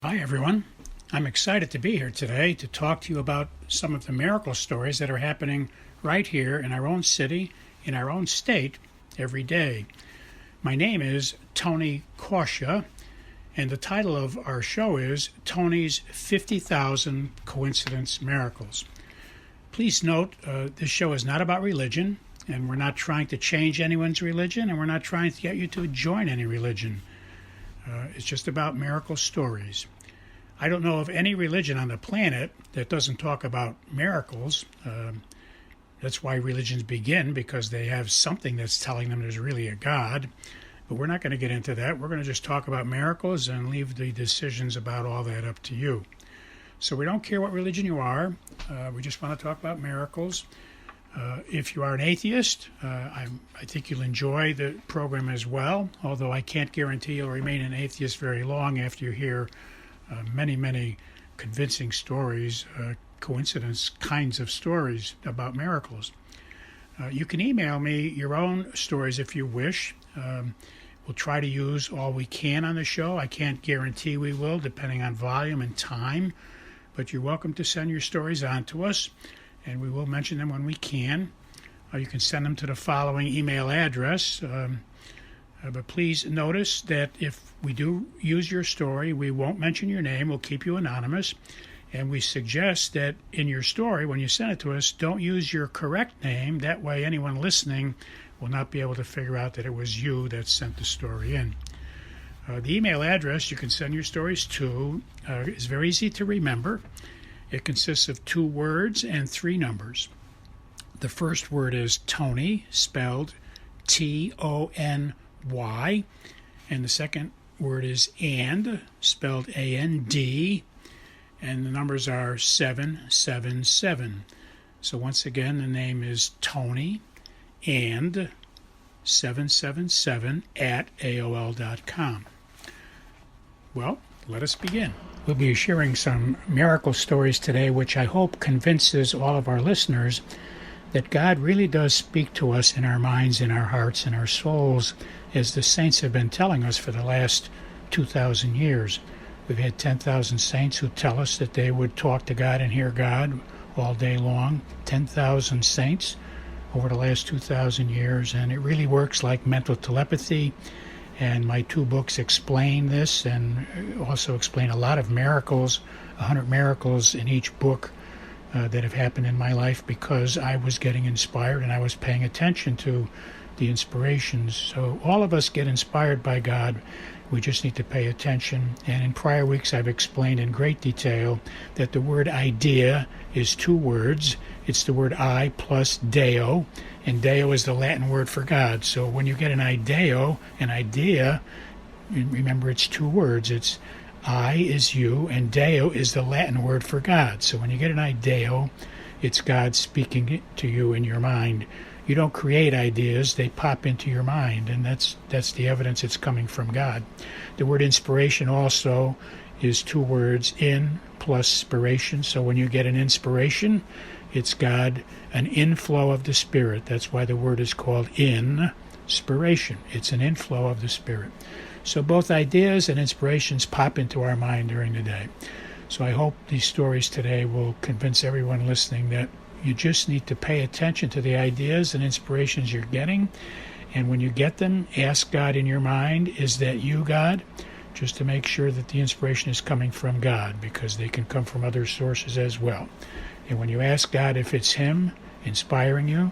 Hi, everyone. I'm excited to be here today to talk to you about some of the miracle stories that are happening right here in our own city, in our own state, every day. My name is Tony Kausha, and the title of our show is Tony's 50,000 Coincidence Miracles. Please note, this show is not about religion, and we're not trying to change anyone's religion, and we're not trying to get you to join any religion. It's just about miracle stories. I don't know of any religion on the planet that doesn't talk about miracles. That's why religions begin, because they have something that's telling them there's really a God. But we're not going to get into that. We're going to just talk about miracles and leave the decisions about all that up to you. So we don't care what religion you are. We just want to talk about miracles. If you are an atheist, I think you'll enjoy the program as well, although I can't guarantee you'll remain an atheist very long after you hear many convincing stories, coincidence kinds of stories about miracles. You can email me your own stories if you wish. We'll try to use all we can on the show. I can't guarantee we will, depending on volume and time, but you're welcome to send your stories on to us, and we will mention them when we can. You can send them to the following email address. But please notice that if we do use your story, we won't mention your name. We'll keep you anonymous. And we suggest that in your story, when you send it to us, don't use your correct name. That way anyone listening will not be able to figure out that it was you that sent the story in. The email address you can send your stories to is very easy to remember. It consists of 2 words and 3 numbers. The first word is Tony, spelled Tony, and the second word is and, spelled A-N-D, and the numbers are 777. So once again, the name is Tony and 777 at AOL.com. Well, let us begin. We'll be sharing some miracle stories today, which I hope convinces all of our listeners that God really does speak to us in our minds, in our hearts, in our souls, as the saints have been telling us for the last 2,000 years. We've had 10,000 saints who tell us that they would talk to God and hear God all day long. 10,000 saints over the last 2,000 years, and it really works like mental telepathy. And my 2 books explain this and also explain a lot of miracles, 100 miracles in each book that have happened in my life because I was getting inspired and I was paying attention to the inspirations. So all of us get inspired by God. We just need to pay attention. And in prior weeks I've explained in great detail that the word I-dea is 2 words. It's the word I plus deo, and deo is the Latin word for God. So when you get an I-dea, remember it's 2 words. It's I is you, and deo is the Latin word for God. So when you get an I-dea, it's God speaking to you in your mind. You don't create ideas, they pop into your mind, and that's the evidence it's coming from God. The word inspiration also is 2 words, in plus spiration. So when you get an inspiration, it's God, an inflow of the Spirit. That's why the word is called in-spiration. It's an inflow of the Spirit. So both ideas and inspirations pop into our mind during the day. So I hope these stories today will convince everyone listening that you just need to pay attention to the ideas and inspirations you're getting. And when you get them, ask God in your mind, is that you, God? Just to make sure that the inspiration is coming from God, because they can come from other sources as well. And when you ask God if it's Him inspiring you,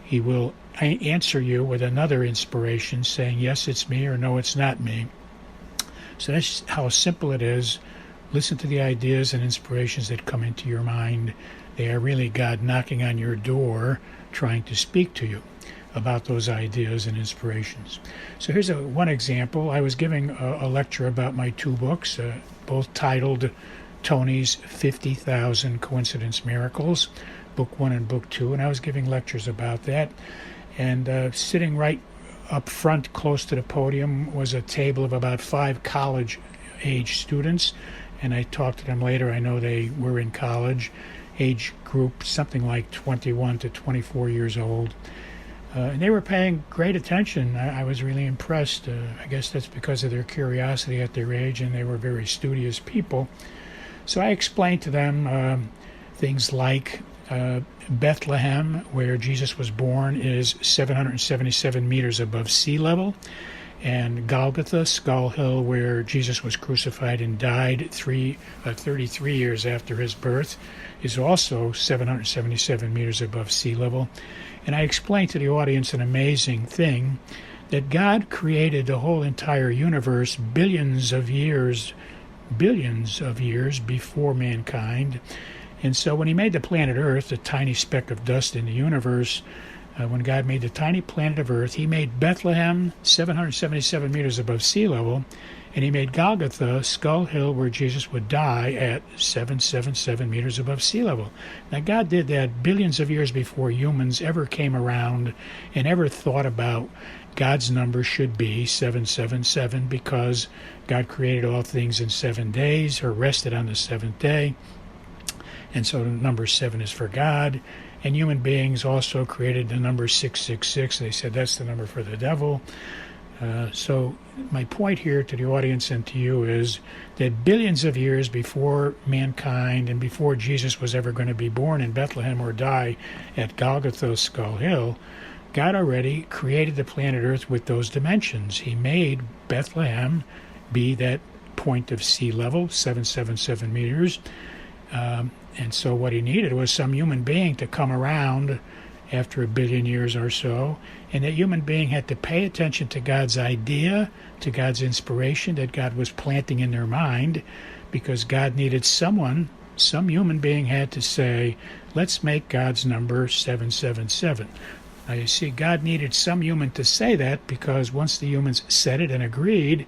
He will answer you with another inspiration saying, yes, it's me, or no, it's not me. So that's how simple it is. Listen to the ideas and inspirations that come into your mind. They are really God knocking on your door, trying to speak to you about those ideas and inspirations. So here's one example. I was giving a lecture about my 2 books, both titled Tony's 50,000 Coincidence Miracles, Book 1 and Book 2, and I was giving lectures about that. And sitting right up front, close to the podium, was a table of about 5 college-age students, and I talked to them later. I know they were in college, age group something like 21 to 24 years old. And they were paying great attention. I was really impressed. I guess that's because of their curiosity at their age, and they were very studious people. So I explained to them things like Bethlehem, where Jesus was born, is 777 meters above sea level, and Golgatha, Skull Hill, where Jesus was crucified and died 33 years after his birth, is also 777 meters above sea level. And I explained to the audience an amazing thing, that God created the whole entire universe billions of years before mankind. And so when he made the planet Earth, a tiny speck of dust in the universe, when God made the tiny planet of Earth, he made Bethlehem 777 meters above sea level, and he made Golgotha, Skull Hill, where Jesus would die, at 777 meters above sea level. Now, God did that billions of years before humans ever came around and ever thought about God's number should be 777, because God created all things in 7 days, or rested on the seventh day. And so the number 7 is for God. And human beings also created the number 666. They said that's the number for the devil. So my point here to the audience and to you is that billions of years before mankind and before Jesus was ever going to be born in Bethlehem or die at Golgotha, Skull Hill, God already created the planet Earth with those dimensions. He made Bethlehem be that point of sea level, 777 meters. And so what he needed was some human being to come around after a billion years or so, and that human being had to pay attention to God's idea, to God's inspiration that God was planting in their mind, because God needed someone, some human being had to say, let's make God's number 777. Now you see, God needed some human to say that, because once the humans said it and agreed,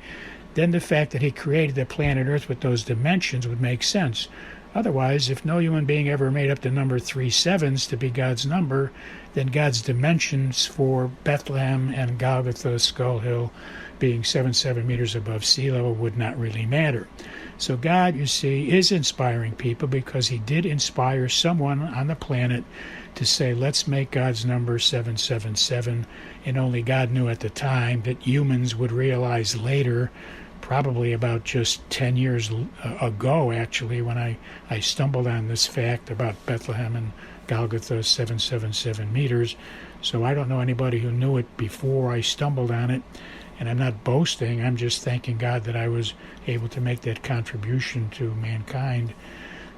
then the fact that he created the planet Earth with those dimensions would make sense. Otherwise, if no human being ever made up the number 3 sevens to be God's number, then God's dimensions for Bethlehem and Golgotha, Skull Hill, being 77 meters above sea level would not really matter. So God, you see, is inspiring people, because he did inspire someone on the planet to say, let's make God's number 777, and only God knew at the time that humans would realize later, probably about just 10 years ago, actually, when I stumbled on this fact about Bethlehem and Golgotha, 777 meters. So I don't know anybody who knew it before I stumbled on it, and I'm not boasting. I'm just thanking God that I was able to make that contribution to mankind.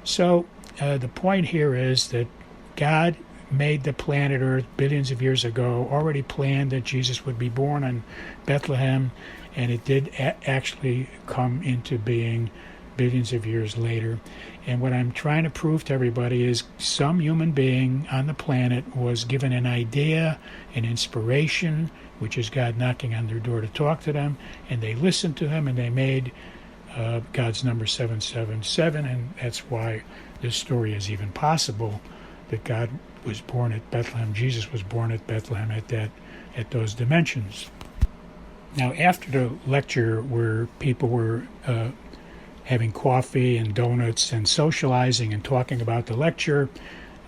So the point here is that God made the planet Earth billions of years ago, already planned that Jesus would be born in Bethlehem, and it did actually come into being billions of years later. And what I'm trying to prove to everybody is some human being on the planet was given an idea, an inspiration, which is God knocking on their door to talk to them, and they listened to him, and they made God's number 777, and that's why this story is even possible, that God was born at Bethlehem, Jesus was born at Bethlehem at those dimensions. Now, after the lecture, where people were having coffee and donuts and socializing and talking about the lecture,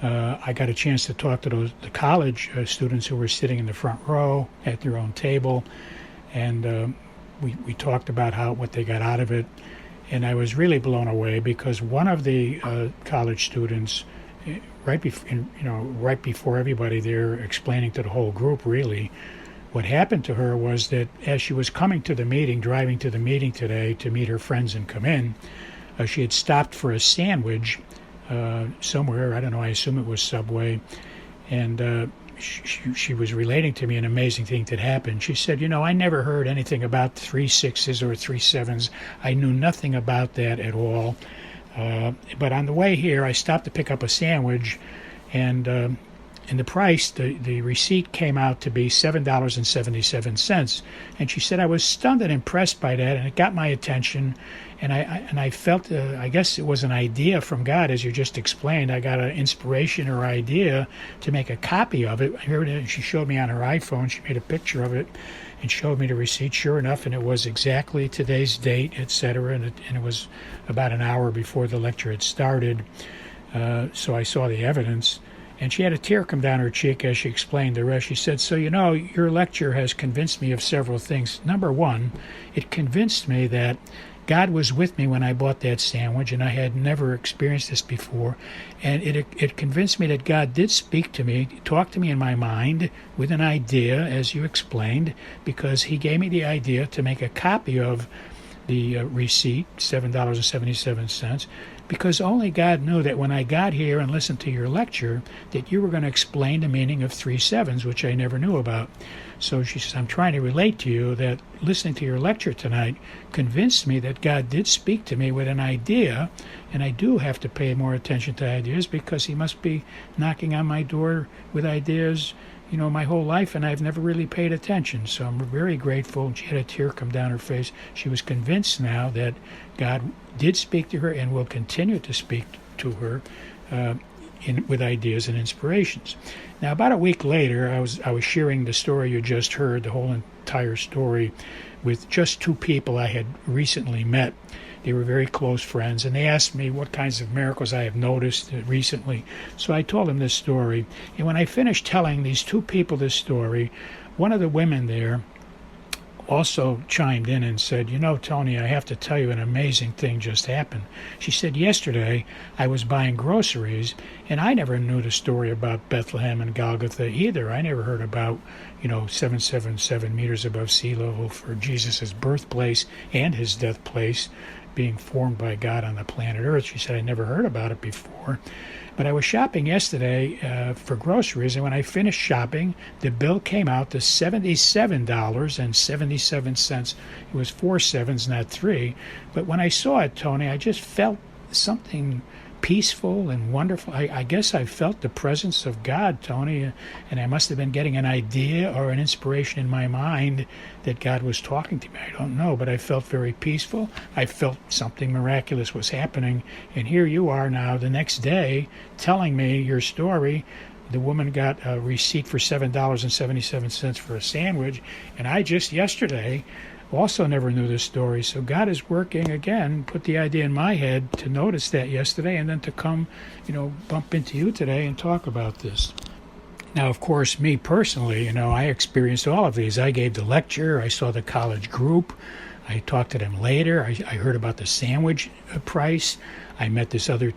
I got a chance to talk to the college students who were sitting in the front row at their own table, and we talked about what they got out of it. And I was really blown away, because one of the college students, right before everybody there, explaining to the whole group, really, what happened to her was that as she was coming to the meeting, driving to the meeting today to meet her friends and come in, she had stopped for a sandwich somewhere. I don't know, I assume it was Subway. And she was relating to me an amazing thing that happened. She said, I never heard anything about 3 6s or 3 7s. I knew nothing about that at all. But on the way here, I stopped to pick up a sandwich, and the price, the receipt came out to be $7.77. And she said, I was stunned and impressed by that, and it got my attention. And I felt, I guess it was an idea from God, as you just explained. I got an inspiration or idea to make a copy of it. Here it is. She showed me on her iPhone. She made a picture of it and showed me the receipt. Sure enough, and it was exactly today's date, etc. And it was about an hour before the lecture had started. So I saw the evidence. And she had a tear come down her cheek as she explained the rest. She said, "So, your lecture has convinced me of several things. Number one, it convinced me that God was with me when I bought that sandwich, and I had never experienced this before. And it convinced me that God did speak to me, talk to me in my mind with an idea, as you explained, because he gave me the idea to make a copy of the receipt, $7.77, because only God knew that when I got here and listened to your lecture, that you were going to explain the meaning of 3 sevens, which I never knew about." So she says, "I'm trying to relate to you that listening to your lecture tonight convinced me that God did speak to me with an idea, and I do have to pay more attention to ideas because he must be knocking on my door with ideas, my whole life, and I've never really paid attention. So I'm very grateful." And she had a tear come down her face. She was convinced now that God did speak to her and will continue to speak to her with ideas and inspirations. Now, about a week later, I was sharing the story you just heard, the whole entire story, with just 2 people I had recently met. They were very close friends, and they asked me what kinds of miracles I have noticed recently. So I told them this story. And when I finished telling these 2 people this story, one of the women there also chimed in and said, "Tony, I have to tell you an amazing thing just happened." She said, "Yesterday I was buying groceries, and I never knew the story about Bethlehem and Golgatha either. I never heard about, 777 meters above sea level for Jesus' birthplace and his death place being formed by God on the planet Earth." She said, "I never heard about it before. But I was shopping yesterday for groceries, and when I finished shopping, the bill came out to $77.77. It was 4 sevens, not 3. But when I saw it, Tony, I just felt something peaceful and wonderful. I guess I felt the presence of God, Tony, and I must have been getting an idea or an inspiration in my mind that God was talking to me. I don't know, but I felt very peaceful. I felt something miraculous was happening, and here you are now the next day telling me your story. The woman got a receipt for $7.77 for a sandwich, and I just yesterday also never knew this story. So God is working again, put the idea in my head to notice that yesterday, and then to come, bump into you today and talk about this. Now, of course, me personally, I experienced all of these. I gave the lecture, I saw the college group, I talked to them later, I heard about the sandwich price, I met these other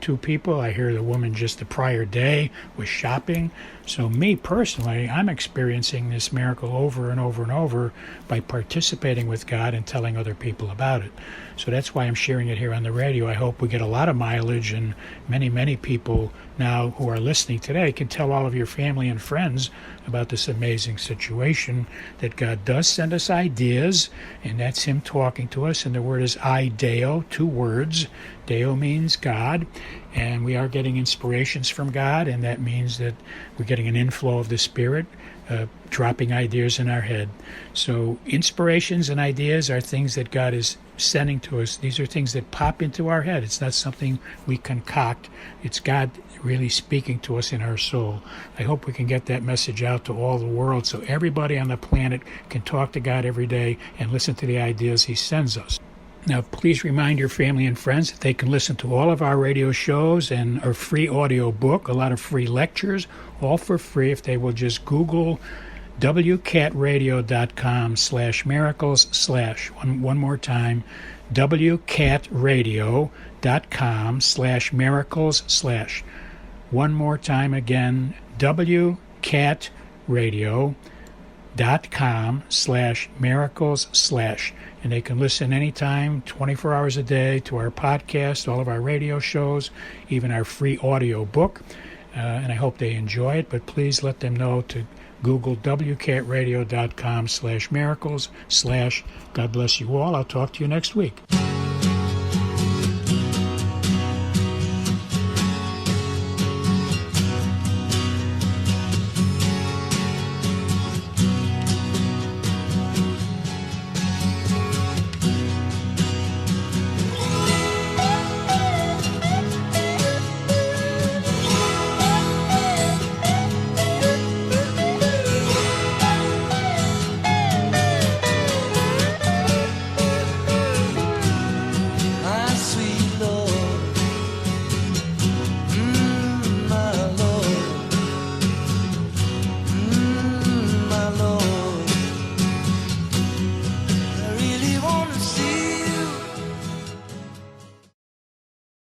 2 people. I heard the woman just the prior day was shopping. So me personally, I'm experiencing this miracle over and over and over by participating with God and telling other people about it. So that's why I'm sharing it here on the radio. I hope we get a lot of mileage, and many, many people now who are listening today can tell all of your family and friends about this amazing situation, that God does send us ideas, and that's him talking to us. And the word is I-dea, 2 words. Deo means God, and we are getting inspirations from God, and that means that we're getting an inflow of the Spirit, dropping ideas in our head. So inspirations and ideas are things that God is sending to us. These are things that pop into our head. It's not something we concoct. It's God really speaking to us in our soul. I hope we can get that message out to all the world so everybody on the planet can talk to God every day and listen to the ideas he sends us. Now, please remind your family and friends that they can listen to all of our radio shows and our free audio book, a lot of free lectures, all for free if they will just Google wcatradio.com/miracles/ one more time, wcatradio.com/miracles/ one more time again, wcatradio.com/miracles/, and they can listen anytime, 24 hours a day, to our podcast, all of our radio shows, even our free audio book, and I hope they enjoy it. But please let them know to Google wcatradio.com/miracles/. God bless you all. I'll talk to you next week.